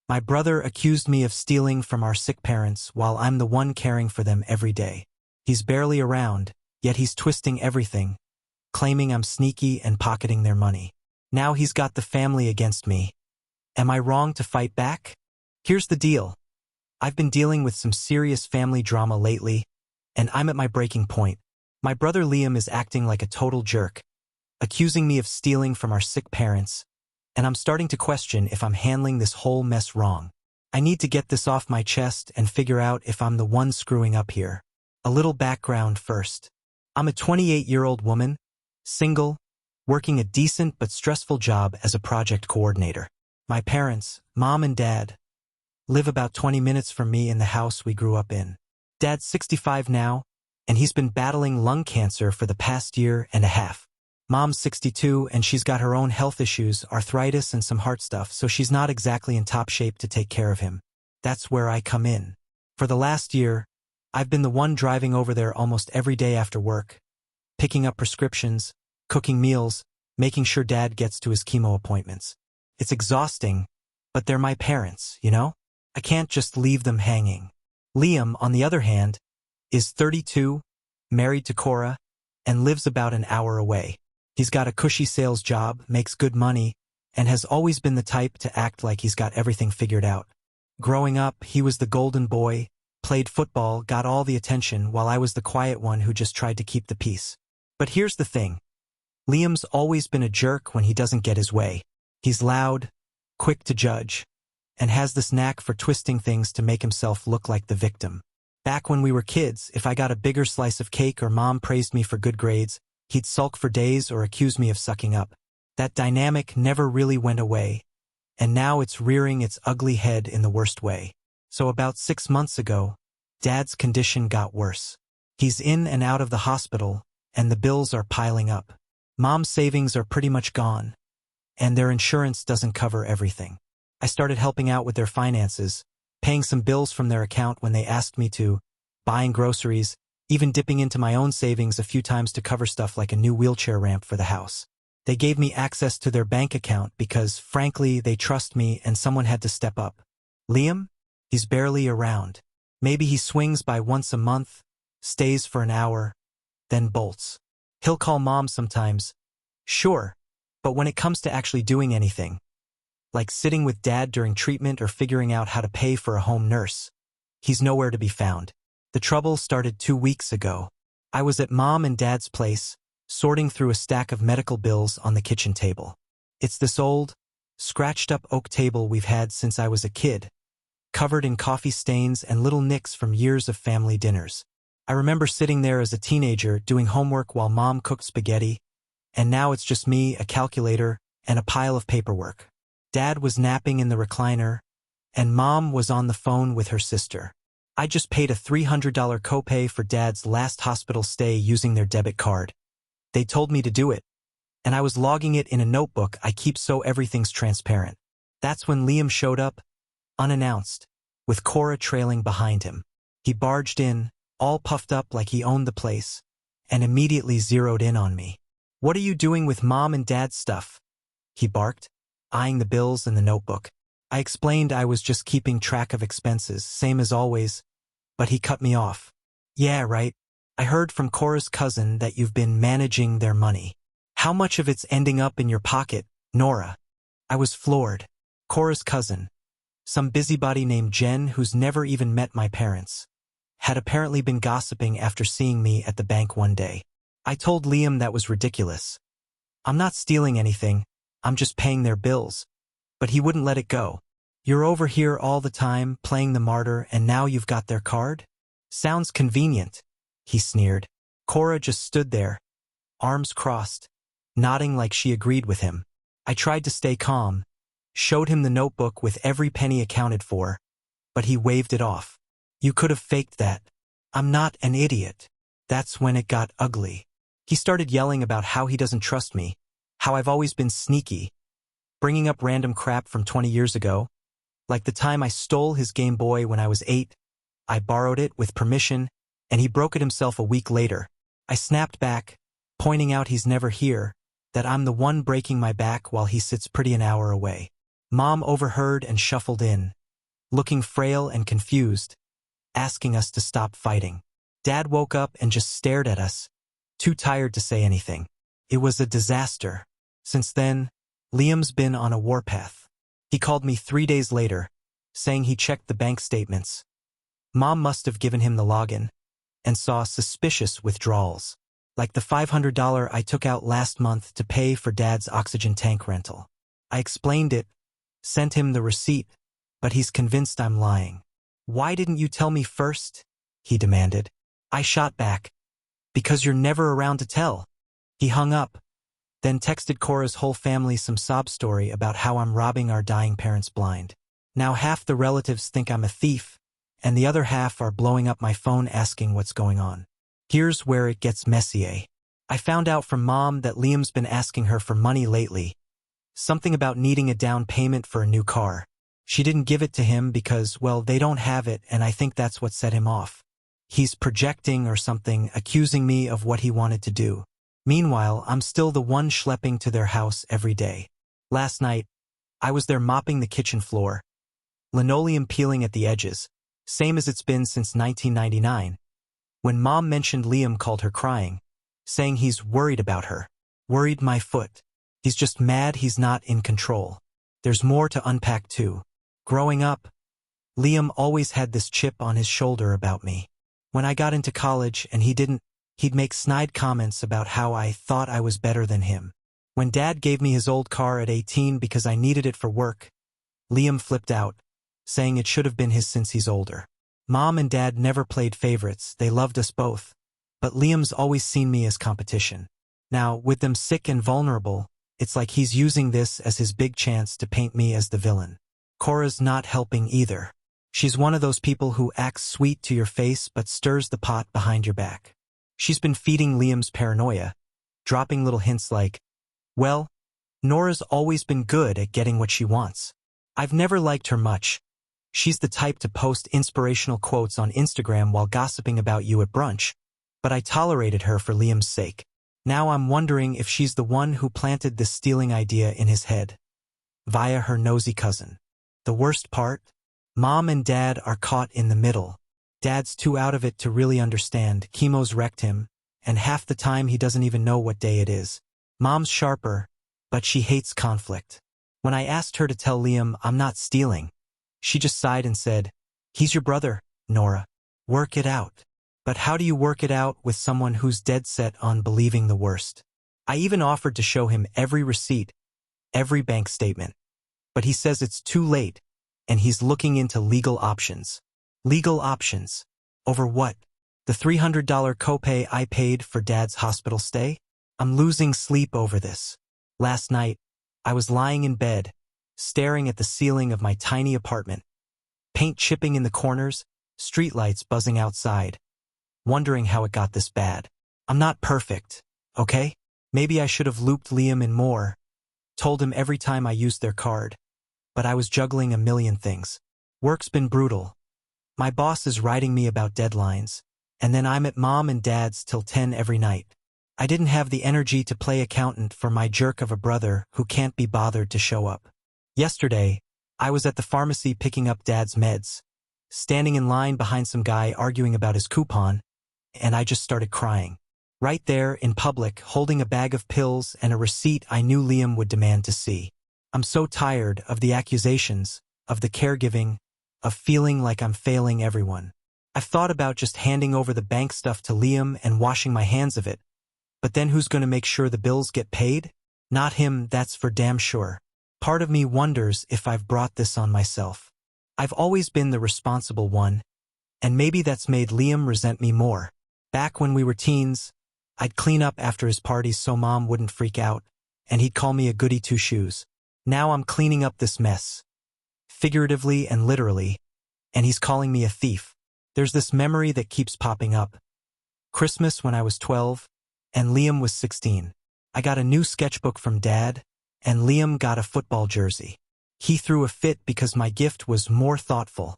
My brother accused me of stealing from our sick parents while I'm the one caring for them every day. He's barely around, yet he's twisting everything, claiming I'm sneaky and pocketing their money. Now he's got the family against me. Am I wrong to fight back? Here's the deal. I've been dealing with some serious family drama lately, and I'm at my breaking point. My brother Liam is acting like a total jerk, accusing me of stealing from our sick parents, and I'm starting to question if I'm handling this whole mess wrong. I need to get this off my chest and figure out if I'm the one screwing up here. A little background first. I'm a 28-year-old woman, single, working a decent but stressful job as a project coordinator. My parents, mom and dad, live about 20 minutes from me in the house we grew up in. Dad's 65 now, and he's been battling lung cancer for the past year and a half. Mom's 62, and she's got her own health issues, arthritis and some heart stuff, so she's not exactly in top shape to take care of him. That's where I come in. For the last year, I've been the one driving over there almost every day after work, picking up prescriptions, cooking meals, making sure Dad gets to his chemo appointments. It's exhausting, but they're my parents, you know? I can't just leave them hanging. Liam, on the other hand, is 32, married to Cora, and lives about an hour away. He's got a cushy sales job, makes good money, and has always been the type to act like he's got everything figured out. Growing up, he was the golden boy, played football, got all the attention, while I was the quiet one who just tried to keep the peace. But here's the thing. Liam's always been a jerk when he doesn't get his way. He's loud, quick to judge, and has this knack for twisting things to make himself look like the victim. Back when we were kids, if I got a bigger slice of cake or mom praised me for good grades, he'd sulk for days or accuse me of sucking up. That dynamic never really went away, and now it's rearing its ugly head in the worst way. So about 6 months ago, Dad's condition got worse. He's in and out of the hospital, and the bills are piling up. Mom's savings are pretty much gone, and their insurance doesn't cover everything. I started helping out with their finances, paying some bills from their account when they asked me to, buying groceries, even dipping into my own savings a few times to cover stuff like a new wheelchair ramp for the house. They gave me access to their bank account because, frankly, they trust me and someone had to step up. Liam? He's barely around. Maybe he swings by once a month, stays for an hour, then bolts. He'll call Mom sometimes, sure, but when it comes to actually doing anything, like sitting with Dad during treatment or figuring out how to pay for a home nurse, he's nowhere to be found. The trouble started 2 weeks ago. I was at Mom and Dad's place, sorting through a stack of medical bills on the kitchen table. It's this old, scratched-up oak table we've had since I was a kid, covered in coffee stains and little nicks from years of family dinners. I remember sitting there as a teenager doing homework while Mom cooked spaghetti, and now it's just me, a calculator, and a pile of paperwork. Dad was napping in the recliner, and Mom was on the phone with her sister. I just paid a $300 copay for Dad's last hospital stay using their debit card. They told me to do it, and I was logging it in a notebook I keep so everything's transparent. That's when Liam showed up, unannounced, with Cora trailing behind him. He barged in, all puffed up like he owned the place, and immediately zeroed in on me. "What are you doing with Mom and Dad's stuff?" he barked, eyeing the bills and the notebook. I explained I was just keeping track of expenses, same as always, but he cut me off. "Yeah, right. I heard from Cora's cousin that you've been managing their money. How much of it's ending up in your pocket, Nora?" I was floored. Cora's cousin, some busybody named Jen who's never even met my parents, had apparently been gossiping after seeing me at the bank one day. I told Liam that was ridiculous. "I'm not stealing anything, I'm just paying their bills." But he wouldn't let it go. "You're over here all the time, playing the martyr, and now you've got their card? Sounds convenient," he sneered. Cora just stood there, arms crossed, nodding like she agreed with him. I tried to stay calm, showed him the notebook with every penny accounted for, but he waved it off. "You could have faked that. I'm not an idiot." That's when it got ugly. He started yelling about how he doesn't trust me, how I've always been sneaky, bringing up random crap from 20 years ago, like the time I stole his Game Boy when I was 8. I borrowed it with permission, and he broke it himself a week later. I snapped back, pointing out he's never here, that I'm the one breaking my back while he sits pretty an hour away. Mom overheard and shuffled in, looking frail and confused, asking us to stop fighting. Dad woke up and just stared at us, too tired to say anything. It was a disaster. Since then, Liam's been on a warpath. He called me 3 days later, saying he checked the bank statements. Mom must have given him the login and saw suspicious withdrawals, like the $500 I took out last month to pay for Dad's oxygen tank rental. I explained it, sent him the receipt, but he's convinced I'm lying. "Why didn't you tell me first?" he demanded. I shot back, "Because you're never around to tell." He hung up, then texted Cora's whole family some sob story about how I'm robbing our dying parents blind. Now half the relatives think I'm a thief, and the other half are blowing up my phone asking what's going on. Here's where it gets messy. I found out from Mom that Liam's been asking her for money lately. Something about needing a down payment for a new car. She didn't give it to him because, well, they don't have it, and I think that's what set him off. He's projecting or something, accusing me of what he wanted to do. Meanwhile, I'm still the one schlepping to their house every day. Last night, I was there mopping the kitchen floor, linoleum peeling at the edges, same as it's been since 1999. When Mom mentioned Liam called her crying, saying he's worried about her. Worried my foot. He's just mad he's not in control. There's more to unpack too. Growing up, Liam always had this chip on his shoulder about me. When I got into college and he'd make snide comments about how I thought I was better than him. When Dad gave me his old car at 18 because I needed it for work, Liam flipped out, saying it should have been his since he's older. Mom and Dad never played favorites, they loved us both, but Liam's always seen me as competition. Now, with them sick and vulnerable, it's like he's using this as his big chance to paint me as the villain. Cora's not helping either. She's one of those people who acts sweet to your face but stirs the pot behind your back. She's been feeding Liam's paranoia, dropping little hints like, "Well, Nora's always been good at getting what she wants. I've never liked her much. She's the type to post inspirational quotes on Instagram while gossiping about you at brunch, but I tolerated her for Liam's sake. Now I'm wondering if she's the one who planted this stealing idea in his head, via her nosy cousin. The worst part? Mom and Dad are caught in the middle. Dad's too out of it to really understand. Chemo's wrecked him, and half the time he doesn't even know what day it is. Mom's sharper, but she hates conflict. When I asked her to tell Liam I'm not stealing, she just sighed and said, "He's your brother, Nora. Work it out." But how do you work it out with someone who's dead set on believing the worst? I even offered to show him every receipt, every bank statement. But he says it's too late, and he's looking into legal options. Legal options? Over what? The $300 copay I paid for Dad's hospital stay? I'm losing sleep over this. Last night, I was lying in bed, staring at the ceiling of my tiny apartment, paint chipping in the corners, streetlights buzzing outside, wondering how it got this bad. I'm not perfect, okay? Maybe I should have looped Liam in more, told him every time I used their card. But I was juggling a million things. Work's been brutal. My boss is writing me about deadlines, and then I'm at Mom and Dad's till 10 every night. I didn't have the energy to play accountant for my jerk of a brother who can't be bothered to show up. Yesterday, I was at the pharmacy picking up Dad's meds, standing in line behind some guy arguing about his coupon, and I just started crying. Right there, in public, holding a bag of pills and a receipt I knew Liam would demand to see. I'm so tired of the accusations, of the caregiving, of feeling like I'm failing everyone. I've thought about just handing over the bank stuff to Liam and washing my hands of it. But then who's going to make sure the bills get paid? Not him, that's for damn sure. Part of me wonders if I've brought this on myself. I've always been the responsible one, and maybe that's made Liam resent me more. Back when we were teens, I'd clean up after his parties so Mom wouldn't freak out, and he'd call me a goody two-shoes. Now I'm cleaning up this mess, figuratively and literally, and he's calling me a thief. There's this memory that keeps popping up. Christmas when I was 12, and Liam was 16. I got a new sketchbook from Dad, and Liam got a football jersey. He threw a fit because my gift was more thoughtful,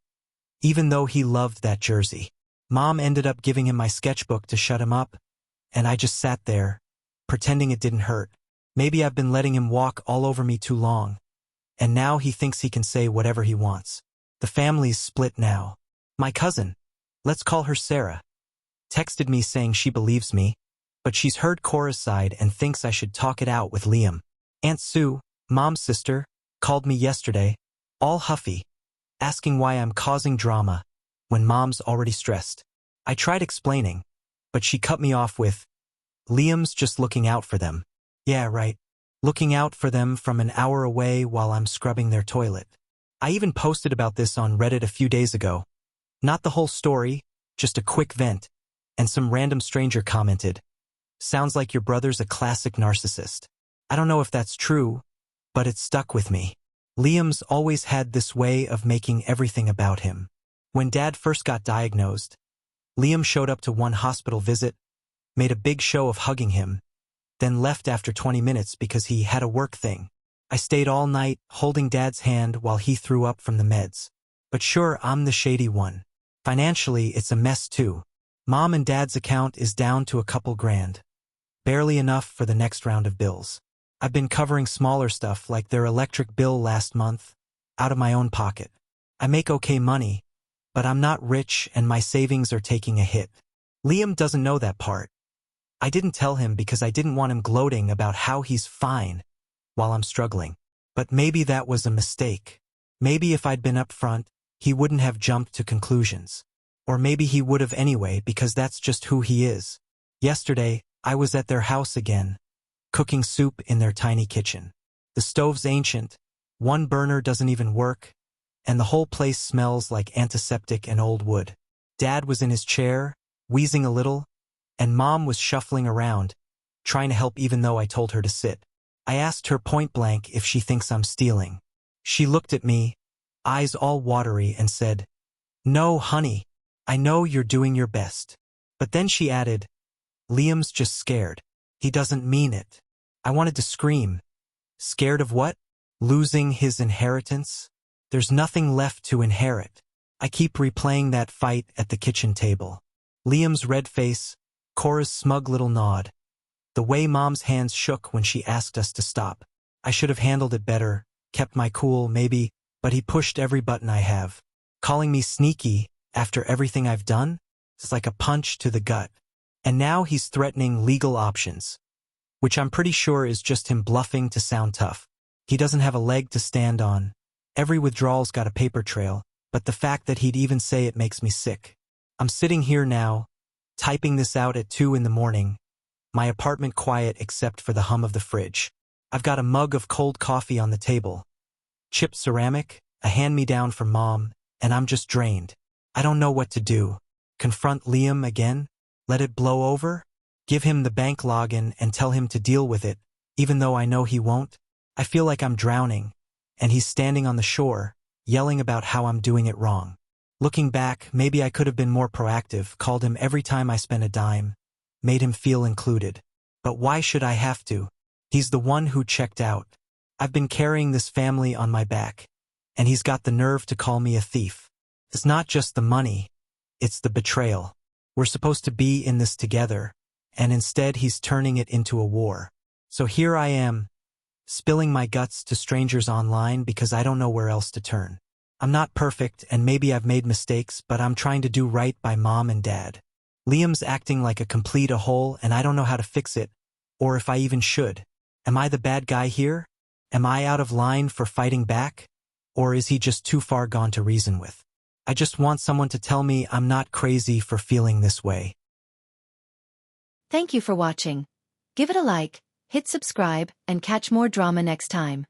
even though he loved that jersey. Mom ended up giving him my sketchbook to shut him up, and I just sat there, pretending it didn't hurt. Maybe I've been letting him walk all over me too long. and now he thinks he can say whatever he wants. The family's split now. My cousin, let's call her Sarah, texted me saying she believes me, but she's heard Cora's side and thinks I should talk it out with Liam. Aunt Sue, Mom's sister, called me yesterday, all huffy, asking why I'm causing drama when Mom's already stressed. I tried explaining, but she cut me off with, Liam's just looking out for them. Yeah, right. Looking out for them from an hour away while I'm scrubbing their toilet. I even posted about this on Reddit a few days ago. Not the whole story, just a quick vent, and some random stranger commented, sounds like your brother's a classic narcissist. I don't know if that's true, but it stuck with me. Liam's always had this way of making everything about him. When Dad first got diagnosed, Liam showed up to one hospital visit, made a big show of hugging him, then left after 20 minutes because he had a work thing. I stayed all night, holding Dad's hand while he threw up from the meds. But sure, I'm the shady one. Financially, it's a mess too. Mom and Dad's account is down to a couple grand. Barely enough for the next round of bills. I've been covering smaller stuff like their electric bill last month, out of my own pocket. I make okay money, but I'm not rich and my savings are taking a hit. Liam doesn't know that part. I didn't tell him because I didn't want him gloating about how he's fine while I'm struggling. But maybe that was a mistake. Maybe if I'd been upfront, he wouldn't have jumped to conclusions. Or maybe he would have anyway because that's just who he is. Yesterday, I was at their house again, cooking soup in their tiny kitchen. The stove's ancient, one burner doesn't even work, and the whole place smells like antiseptic and old wood. Dad was in his chair, wheezing a little, and Mom was shuffling around, trying to help even though I told her to sit. I asked her point blank if she thinks I'm stealing. She looked at me, eyes all watery, and said, No, honey, I know you're doing your best. But then she added, Liam's just scared. He doesn't mean it. I wanted to scream. Scared of what? Losing his inheritance? There's nothing left to inherit. I keep replaying that fight at the kitchen table. Liam's red face, Cora's smug little nod. The way Mom's hands shook when she asked us to stop. I should have handled it better, kept my cool maybe, but he pushed every button I have. Calling me sneaky after everything I've done? It's like a punch to the gut. And now he's threatening legal options, which I'm pretty sure is just him bluffing to sound tough. He doesn't have a leg to stand on. Every withdrawal's got a paper trail, but the fact that he'd even say it makes me sick. I'm sitting here now, typing this out at 2 in the morning, my apartment quiet except for the hum of the fridge. I've got a mug of cold coffee on the table, chipped ceramic, a hand-me-down from Mom, and I'm just drained. I don't know what to do. Confront Liam again? Let it blow over? Give him the bank login and tell him to deal with it, even though I know he won't? I feel like I'm drowning, and he's standing on the shore, yelling about how I'm doing it wrong. Looking back, maybe I could have been more proactive, called him every time I spent a dime, made him feel included. But why should I have to? He's the one who checked out. I've been carrying this family on my back, and he's got the nerve to call me a thief. It's not just the money, it's the betrayal. We're supposed to be in this together, and instead he's turning it into a war. So here I am, spilling my guts to strangers online because I don't know where else to turn. I'm not perfect, and maybe I've made mistakes, but I'm trying to do right by Mom and Dad. Liam's acting like a complete a-hole, and I don't know how to fix it, or if I even should. Am I the bad guy here? Am I out of line for fighting back? Or is he just too far gone to reason with? I just want someone to tell me I'm not crazy for feeling this way. Thank you for watching. Give it a like, hit subscribe, and catch more drama next time.